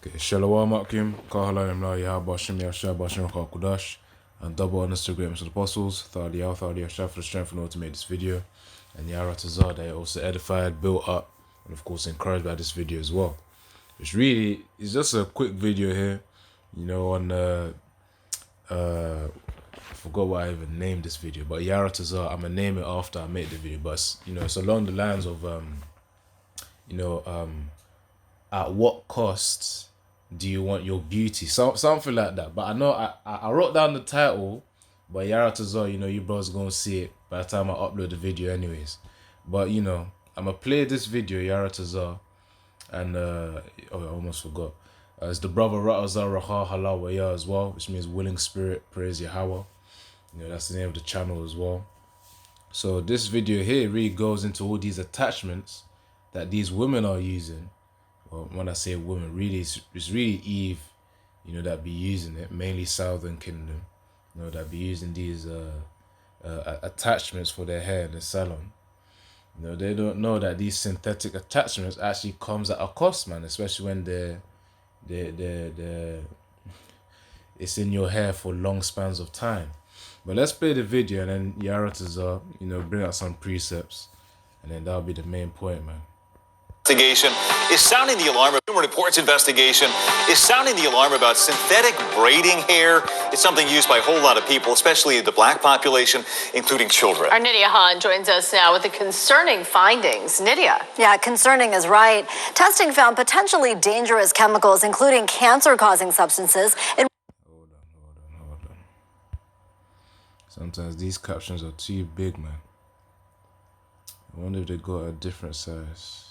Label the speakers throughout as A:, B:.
A: Okay, Shalom Akim, Kahalayim La Yahabashim Yashabashim Kakudash, and double on Instagram of the Apostles, Thali Al Thali Yashab for the strength in order to make this video, and Yara Tazar, they also edified, built up, and of course encouraged by this video as well. It's really, it's just a quick video here, you know, on, I forgot what I even named this video, but Yara Tazar, I'm gonna name it after I make the video, but, you know, it's along the lines of, at what cost do you want your beauty? Something like that. But I know I wrote down the title, but Yara Tazar, you know, you bros gonna see it by the time I upload the video anyways. But you know, I'm gonna play this video, Yara Tazar, and oh, I almost forgot. It's the brother Ratazar Raha Halawaya as well, which means willing spirit, praise Yahweh. You know, that's the name of the channel as well. So this video here really goes into all these attachments that these women are using. Well, when I say women, really, it's really Eve, you know, that be using it, mainly Southern Kingdom, you know, that be using these attachments for their hair in the salon. You know, they don't know that these synthetic attachments actually comes at a cost, man, especially when it's in your hair for long spans of time. But let's play the video, and then Yara Tazar, you know, bring out some precepts, and then that'll be the main point, man.
B: Investigation is sounding the alarm. Consumer Reports investigation is sounding the alarm about synthetic braiding hair. It's something used by a whole lot of people, especially the black population, including children.
C: Our Nydia Hahn joins us now with the concerning findings. Nydia.
D: Yeah, concerning is right. Testing found potentially dangerous chemicals, including cancer-causing substances.
A: Hold on. Sometimes these captions are too big, man. I wonder if they got a different size.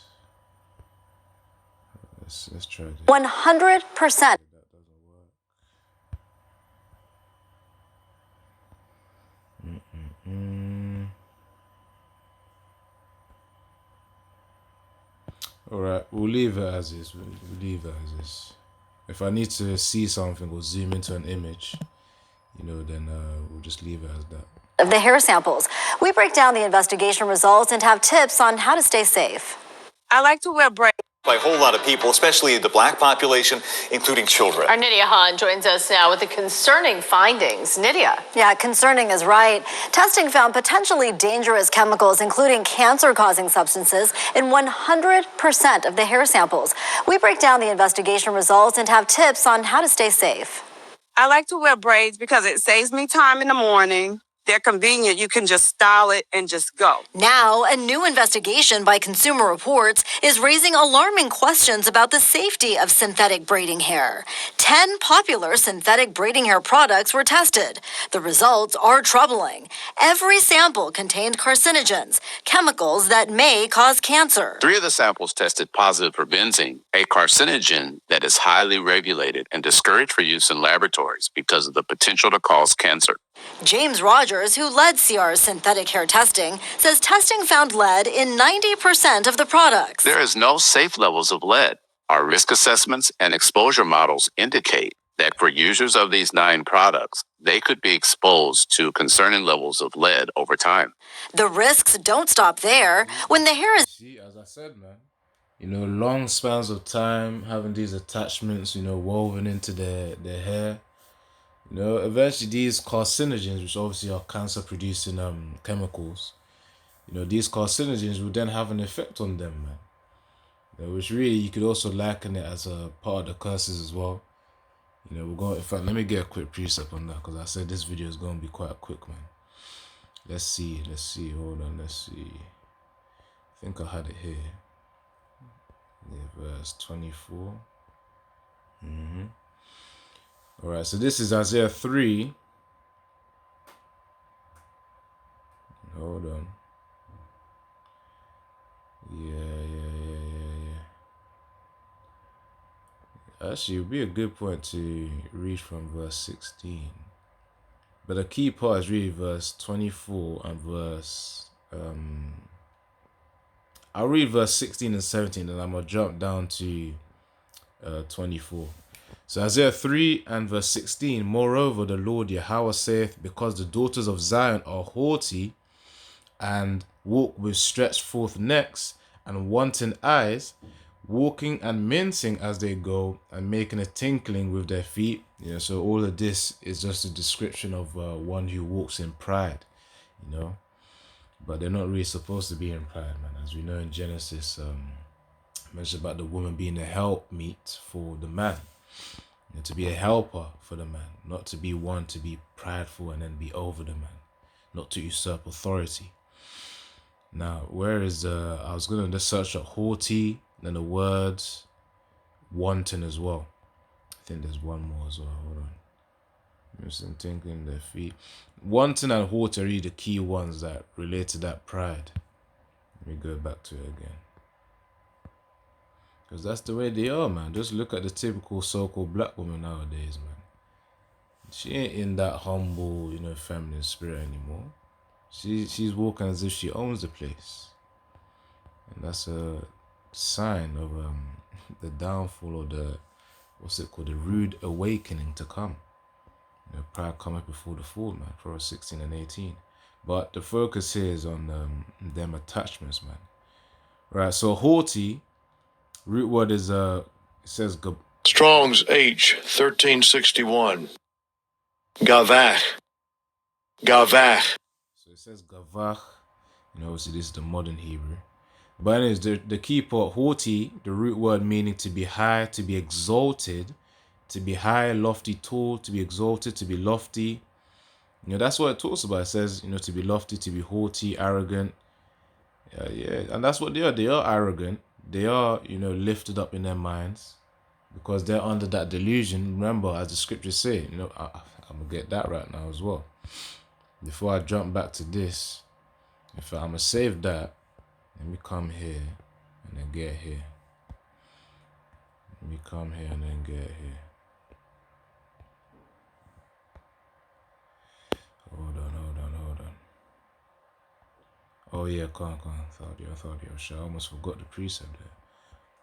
A: Let's try this.
D: 100%.
A: That doesn't work. All right, we'll leave it as is. We'll leave it as is. If I need to see something or zoom into an image, you know, then we'll just leave it as that.
D: Of the hair samples, we break down the investigation results and have tips on how to stay safe.
E: I like to wear braids.
B: By a whole lot of people, especially the black population, including children.
C: Our Nydia Hahn joins us now with the concerning findings. Nydia.
D: Yeah, concerning is right. Testing found potentially dangerous chemicals, including cancer-causing substances, in 100% of the hair samples. We break down the investigation results and have tips on how to stay safe.
E: I like to wear braids because it saves me time in the morning. They're convenient. You can just style it and just go.
D: Now, a new investigation by Consumer Reports is raising alarming questions about the safety of synthetic braiding hair. 10 popular synthetic braiding hair products were tested. The results are troubling. Every sample contained carcinogens, chemicals that may cause cancer.
F: 3 of the samples tested positive for benzene, a carcinogen that is highly regulated and discouraged for use in laboratories because of the potential to cause cancer.
D: James Rogers, who led CR's synthetic hair testing, says testing found lead in 90% of the products.
F: There is no safe levels of lead. Our risk assessments and exposure models indicate that for users of these 9 products, they could be exposed to concerning levels of lead over time.
D: The risks don't stop there. When the hair is...
A: See, as I said, man, you know, long spans of time, having these attachments, you know, woven into their hair. You know, eventually these carcinogens, which obviously are cancer-producing chemicals, you know, these carcinogens will then have an effect on them, man. You know, which really you could also liken it as a part of the curses as well. You know, we're going. In fact, let me get a quick precept on that because I said this video is going to be quite quick, man. Let's see. Hold on. Let's see. I think I had it here. Yeah, verse 24. All right, so this is Isaiah 3. Hold on. Yeah. Actually, it would be a good point to read from verse 16. But the key part is really verse 24 and verse... I'll read verse 16 and 17, and I'm going to jump down to 24. So Isaiah 3 and verse 16, moreover, the Lord Yahweh saith, because the daughters of Zion are haughty, and walk with stretched forth necks, and wanton eyes, walking and mincing as they go, and making a tinkling with their feet. You know, so all of this is just a description of one who walks in pride, you know. But they're not really supposed to be in pride, man. As we know in Genesis, mentioned about the woman being a helpmeet for the man. You know, to be a helper for the man, not to be one to be prideful and then be over the man, not to usurp authority. Now, where is I was gonna just search up haughty, then the words wanton as well. I think there's one more as well. Hold on. I'm thinking their feet. Wanton and haughty are really the key ones that relate to that pride. Let me go back to it again. Because that's the way they are, man. Just look at the typical so-called black woman nowadays, man. She ain't in that humble, you know, feminine spirit anymore. She's walking as if she owns the place. And that's a sign of the downfall or the, what's it called, the rude awakening to come. You know, pride cometh before the fall, man. Proverbs 16 and 18. But the focus here is on them attachments, man. Right, so haughty, root word is, it says...
G: Strong's H, 1361. Gavach. Gavach.
A: So it says gavach. You know, obviously this is the modern Hebrew. But anyways, the key part, haughty, the root word meaning to be high, to be exalted, to be high, lofty, tall, to be exalted, to be lofty. You know, that's what it talks about. It says, you know, to be lofty, to be haughty, arrogant. Yeah, and that's what they are. They are arrogant. They are, you know, lifted up in their minds because they're under that delusion. Remember, as the scriptures say, you know, I'm going to get that right now as well. Before I jump back to this, if I'm going to save that, let me come here and then get here. Let me come here and then get here. Hold on. Oh yeah, come on. I thought you were sure. I almost forgot the precept there.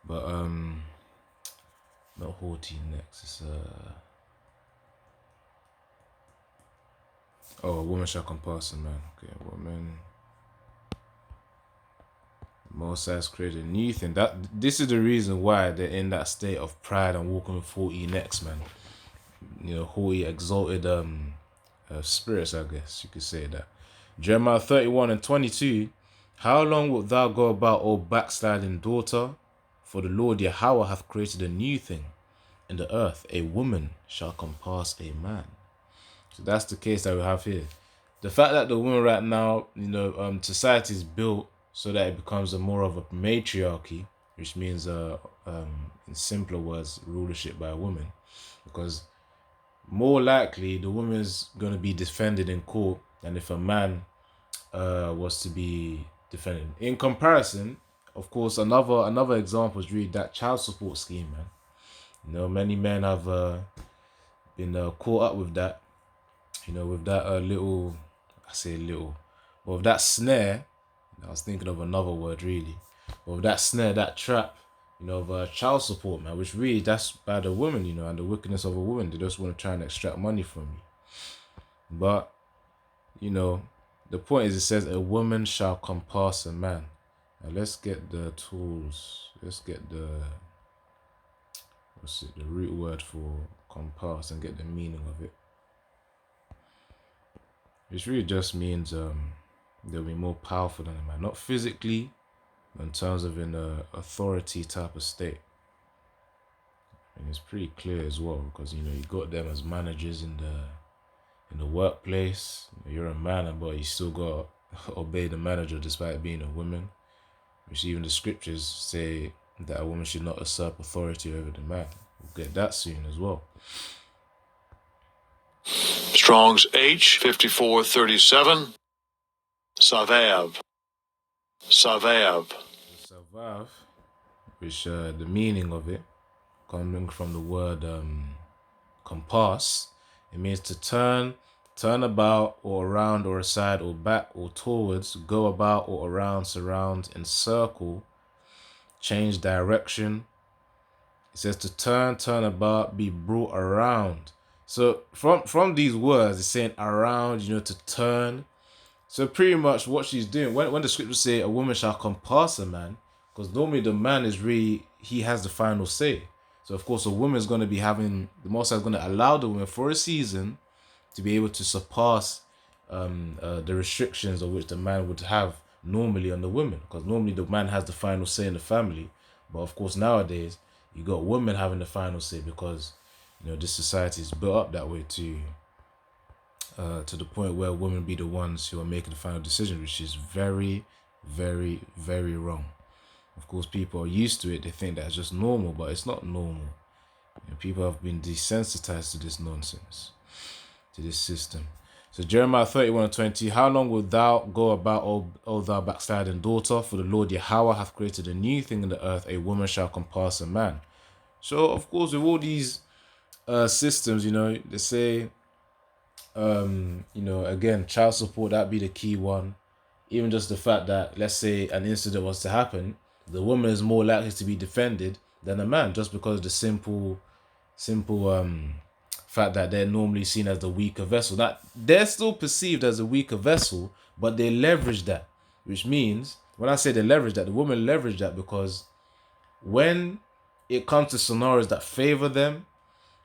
A: But not haughty next. It's a woman shall compass a man. Okay, woman. Most has created a new thing. This is the reason why they're in that state of pride and walking with haughty necks, man. You know, haughty, exalted spirits, I guess you could say that. Jeremiah 31 and 22. How long wilt thou go about, O backsliding daughter? For the Lord Yahweh hath created a new thing in the earth. A woman shall compass a man. So that's the case that we have here. The fact that the woman right now, you know, society is built so that it becomes a more of a matriarchy, which means, in simpler words, rulership by a woman. Because more likely the woman's going to be defended in court than if a man was to be defended. In comparison, of course, another example is really that child support scheme, man. You know, many men have been caught up with that. You know, with that but with that snare. I was thinking of another word really. But with that snare, that trap, you know, of child support, man, which really that's by the woman, you know, and the wickedness of a woman. They just want to try and extract money from you. But, you know, the point is, it says a woman shall compass a man. Now let's get the tools. Let's get the root word for compass and get the meaning of it. Which really just means they'll be more powerful than a man, not physically, but in terms of an authority type of state. And it's pretty clear as well, because you know you got them as managers in the workplace. You're a man, but you still got to obey the manager despite being a woman. Which even the scriptures say that a woman should not usurp authority over the man. We'll get that soon as well.
G: Strong's H, 5437. Savav. Savav.
A: Savav, which the meaning of it, coming from the word compass, it means to turn about or around or aside or back or towards, go about or around, surround, encircle, change direction. It says to turn about, be brought around. So from these words, it's saying around, you know, to turn. So pretty much what she's doing, when the scriptures say a woman shall compass a man, because normally the man is really, he has the final say. So of course, a woman is going to be having, the Most High is going to allow the woman for a season to be able to surpass the restrictions of which the man would have normally on the women, because normally the man has the final say in the family. But of course, nowadays you got women having the final say, because this society is built up that way to the point where women be the ones who are making the final decision, which is very, very, very wrong. Of course, people are used to it. They think that's just normal, but it's not normal. People have been desensitized to this nonsense, to this system. So Jeremiah 31:20, how long wilt thou go about, O thou backsliding daughter? For the Lord Yahweh hath created a new thing in the earth, a woman shall compass a man. So of course, with all these systems, they say, again, child support, that'd be the key one. Even just the fact that, let's say an incident was to happen, the woman is more likely to be defended than a man, just because of the simple fact that they're normally seen as the weaker vessel. Now, they're still perceived as a weaker vessel, but they leverage that, which means, when I say they leverage that, the women leverage that, because when it comes to scenarios that favor them,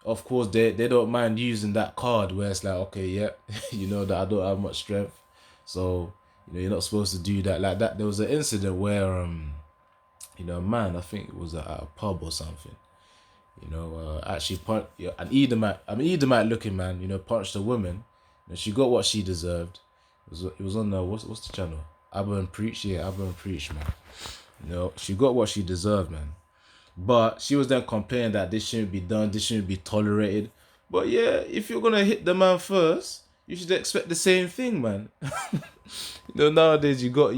A: of course, they don't mind using that card where it's like, okay, yeah, that I don't have much strength, so you're not supposed to do that. Like that, there was an incident where a man, I think it was at a pub or something, actually an Edomite looking man, punched a woman. She got what she deserved. It was on what's the channel? Abba and Preach, yeah, Abba and Preach, man. She got what she deserved, man. But she was then complaining that this shouldn't be done, this shouldn't be tolerated. But yeah, if you're gonna hit the man first, you should expect the same thing, man. Nowadays you got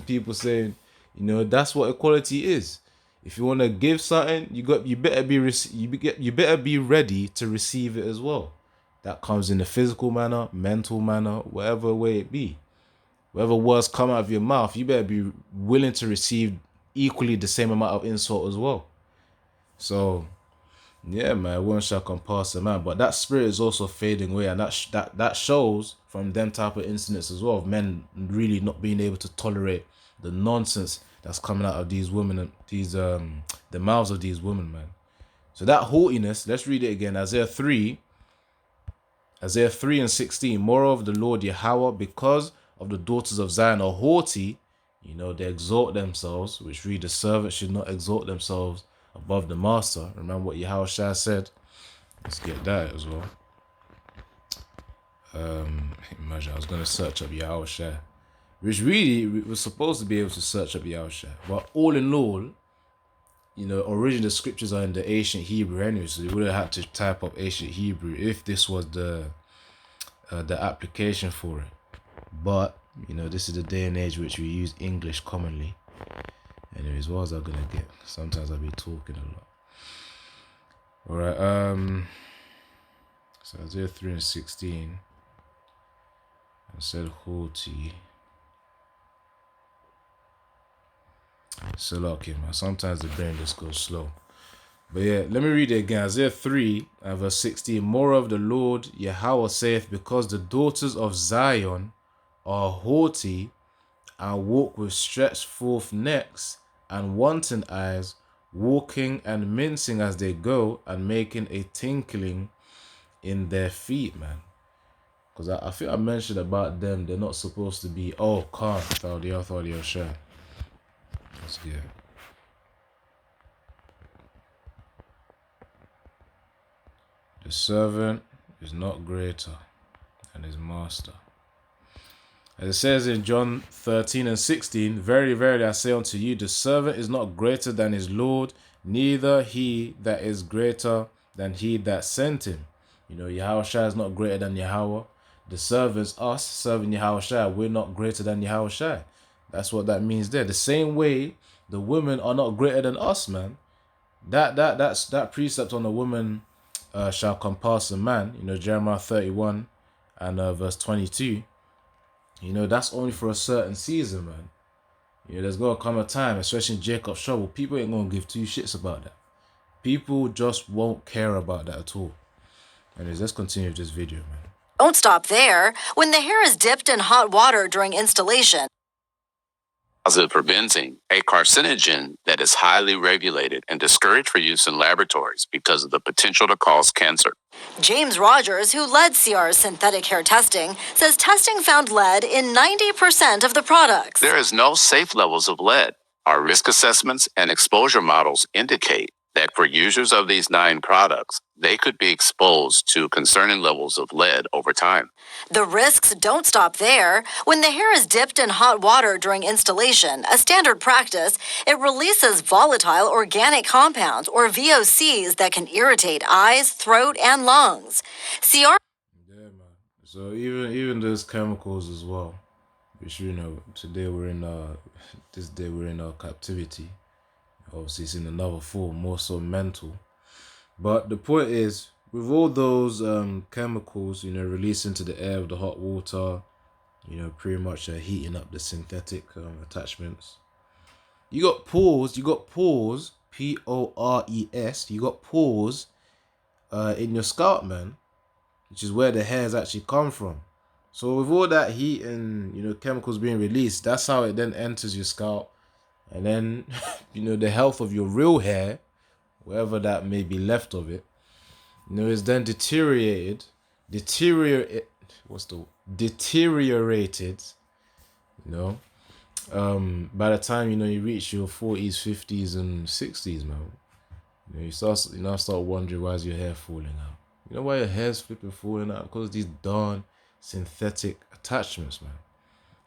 A: people saying, that's what equality is. If you want to give something, you better be ready to receive it as well. That comes in a physical manner, mental manner, whatever way it be. Whatever words come out of your mouth, you better be willing to receive equally the same amount of insult as well. So yeah, man, woman shall compass a man, but that spirit is also fading away, and that shows from them type of incidents as well, of men really not being able to tolerate the nonsense that's coming out of these women and these the mouths of these women, man. So that haughtiness, let's read it again. Isaiah 3:16. Moreover, the Lord Yahweh, because of the daughters of Zion are haughty, they exalt themselves, which read, the servant should not exalt themselves above the master. Remember what Yahweh said? Let's get that as well. Imagine I was going to search up Yahweh, which really was supposed to be able to search up Yahweh. But all in all, originally the scriptures are in the ancient Hebrew anyway, so you would have had to type up ancient Hebrew if this was the application for it. But this is the day and age which we use English commonly. Anyways, what was I gonna get? Sometimes I'll be talking a lot. Alright, so Isaiah 3:16. I said haughty. So okay, man. Sometimes the brain just goes slow. But yeah, let me read it again. Isaiah 3:16. Moreover, the Lord Yahweh saith, because the daughters of Zion are haughty, and walk with stretched forth necks and wanton eyes, walking and mincing as they go, and making a tinkling in their feet, man. Because I think I mentioned about them, they're not supposed to be, calm, share. Let's get it. The servant is not greater than his master. As it says in John 13:16, very verily I say unto you, the servant is not greater than his Lord, neither he that is greater than he that sent him. Yahushua is not greater than Yahweh. The servants, us serving Yahushua, we're not greater than Yahushua. That's what that means there. The same way the women are not greater than us, man. That precept on a woman shall compass a man, Jeremiah 31 and verse 22. That's only for a certain season, man. There's gonna come a time, especially in Jacob's trouble, people ain't gonna give two shits about that. People just won't care about that at all. Anyways, let's continue with this video, man.
D: Don't stop there. When the hair is dipped in hot water during installation,
F: Positive benzene, a carcinogen that is highly regulated and discouraged for use in laboratories because of the potential to cause cancer.
D: James Rogers, who led CR's synthetic hair testing, says testing found lead in 90% of the products.
F: There is no safe levels of lead. Our risk assessments and exposure models indicate that for users of these 9 products, they could be exposed to concerning levels of lead over time.
D: The risks don't stop there. When the hair is dipped in hot water during installation, a standard practice, it releases volatile organic compounds, or VOCs, that can irritate eyes, throat, and lungs. CR.
A: Yeah, man. So even those chemicals as well, which today we're in this day we're in captivity. Obviously, it's in another form, more so mental. But the point is, with all those chemicals, released into the air with the hot water, pretty much heating up the synthetic attachments. You got pores, P-O-R-E-S, you got pores in your scalp, man, which is where the hairs actually come from. So with all that heat and, chemicals being released, that's how it then enters your scalp. And then, the health of your real hair, wherever that may be left of it, is then deteriorated, by the time, you reach your 40s, 50s, and 60s, man. You start wondering, why is your hair falling out? You know why your hair's flipping falling out? Because of these darn synthetic attachments, man.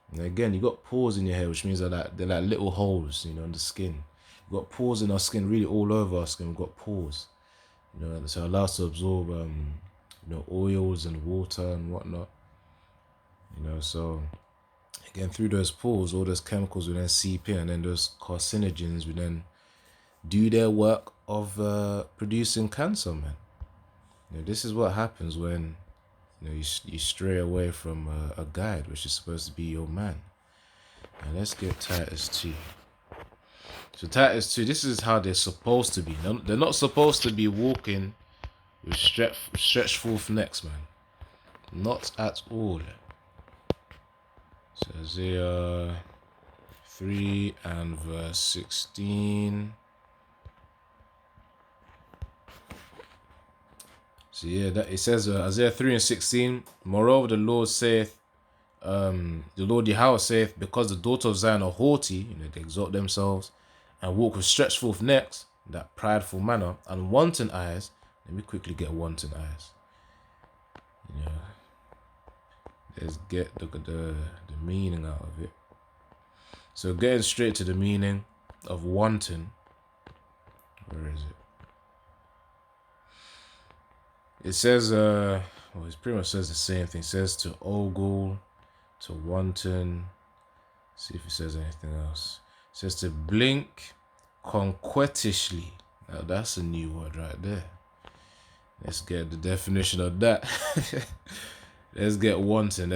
A: And again, you got pores in your hair, which means they're like little holes, in the skin. You got pores in our skin, really all over our skin. We've got pores, so it allows to absorb, oils and water and whatnot. So again, through those pores, all those chemicals will then seep in, and then those carcinogens will then do their work of producing cancer, man. This is what happens when you stray away from a guide, which is supposed to be your man. And let's get Titus 2. So Titus 2, this is how they're supposed to be. They're not supposed to be walking with stretched forth necks, man. Not at all. So Isaiah 3 and verse 16. So yeah, that it says Isaiah 3 and 16. Moreover, the Lord saith, the Lord Yahweh saith, because the daughter of Zion are haughty, they exalt themselves, and walk with stretched forth necks, that prideful manner, and wanton eyes. Let me quickly get wanton eyes. Let's get the meaning out of it. So getting straight to the meaning of wanton. Where is it? It says, it pretty much says the same thing. It says to ogle, to wanton. See if it says anything else. It says to blink conquetishly. Now that's a new word right there. Let's get the definition of that. Let's get wanton.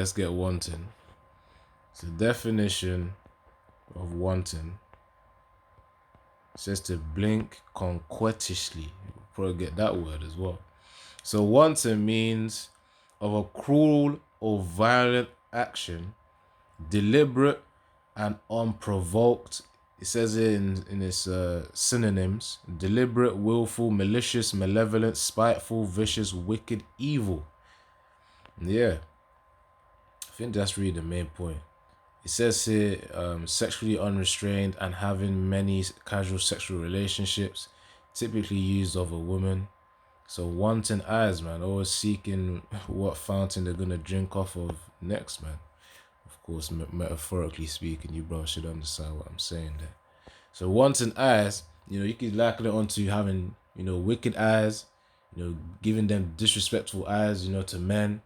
A: So definition of wanton. It says to blink conquetishly. We'll probably get that word as well. So wanton means of a cruel or violent action, deliberate and unprovoked. It says it in its synonyms: deliberate, willful, malicious, malevolent, spiteful, vicious, wicked, evil. Yeah, I think that's really the main point. It says here, sexually unrestrained and having many casual sexual relationships, typically used of a woman. So wanton eyes, man, always seeking what fountain they're gonna drink off of next, man. Of course, metaphorically speaking, you bro should understand what I'm saying there. So wanton eyes, you could liken it onto having, wicked eyes, giving them disrespectful eyes, to men.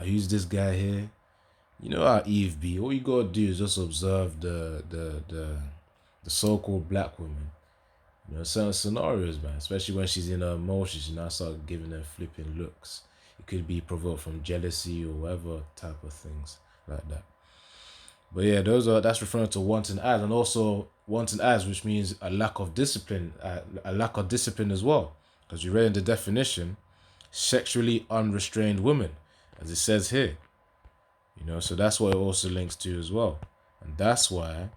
A: Who's this guy here? You know how Eve be. All you gotta do is just observe the so-called black woman. Certain scenarios, man, especially when she's in her emotions, start giving them flipping looks. It could be provoked from jealousy or whatever type of things like that. But yeah, that's referring to wanton eyes, and also wanton eyes, which means a lack of discipline, as well. Because you read in the definition, sexually unrestrained women, as it says here. So that's what it also links to as well. And that's why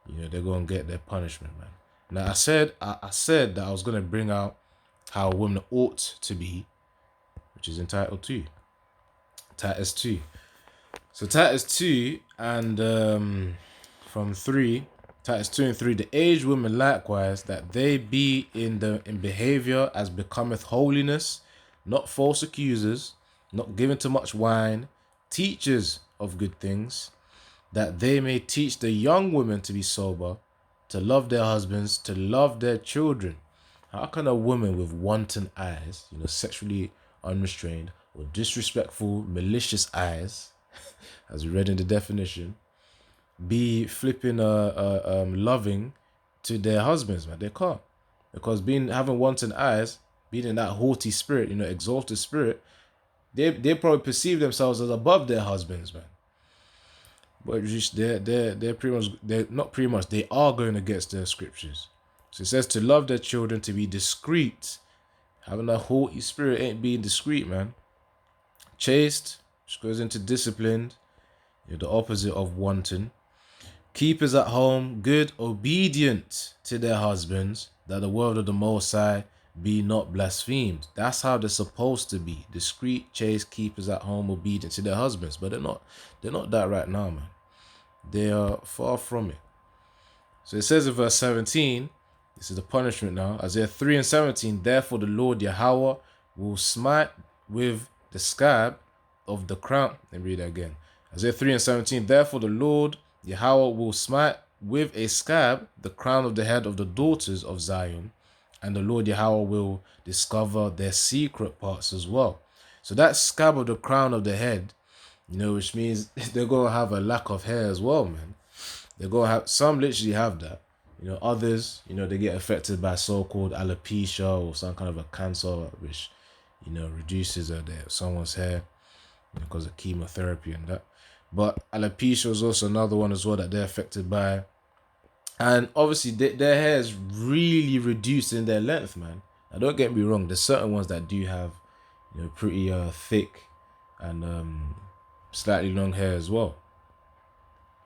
A: you know, they're gonna get their punishment, man. Now I said that I was gonna bring out how women ought to be, which is entitled to Titus 2. So Titus 2 and from 3, Titus 2 and 3, the aged women likewise, that they be in behavior as becometh holiness, not false accusers, not given to much wine, teachers of good things, that they may teach the young women to be sober, to love their husbands, to love their children. How can a woman with wanton eyes, you know, sexually unrestrained or disrespectful, malicious eyes, as we read in the definition, be flipping loving to their husbands, man? They can't, because having wanton eyes, being in that haughty spirit, you know, exalted spirit, they probably perceive themselves as above their husbands, man. But they're pretty much, they're not pretty much, they are going against their scriptures. So it says to love their children, to be discreet. Having a haughty spirit ain't being discreet, man. Chaste, which goes into disciplined, you're the opposite of wanton. Keepers at home, good, obedient to their husbands, that the word of the Most High be not blasphemed. That's how they're supposed to be. Discreet, chaste, keepers at home, obedient to their husbands. But they're not. They're not that right now, man. They are far from it. So it says in verse 17, this is the punishment now. Isaiah 3 and 17, therefore the Lord Yahweh will smite with the scab of the crown. Let me read that again. Isaiah 3 and 17, therefore the Lord Yahweh will smite with a scab the crown of the head of the daughters of Zion, and the Lord Yahweh will discover their secret parts as well. So that scab of the crown of the head, you know, which means they're going to have a lack of hair as well, man. They're going to have, some literally have that. You know, others, you know, they get affected by so-called alopecia or some kind of a cancer, which, you know, reduces someone's hair, you know, because of chemotherapy and that. But alopecia is also another one as well that they're affected by. And obviously, their hair is really reduced in their length, man. Now, don't get me wrong. There's certain ones that do have, you know, pretty thick and slightly long hair as well.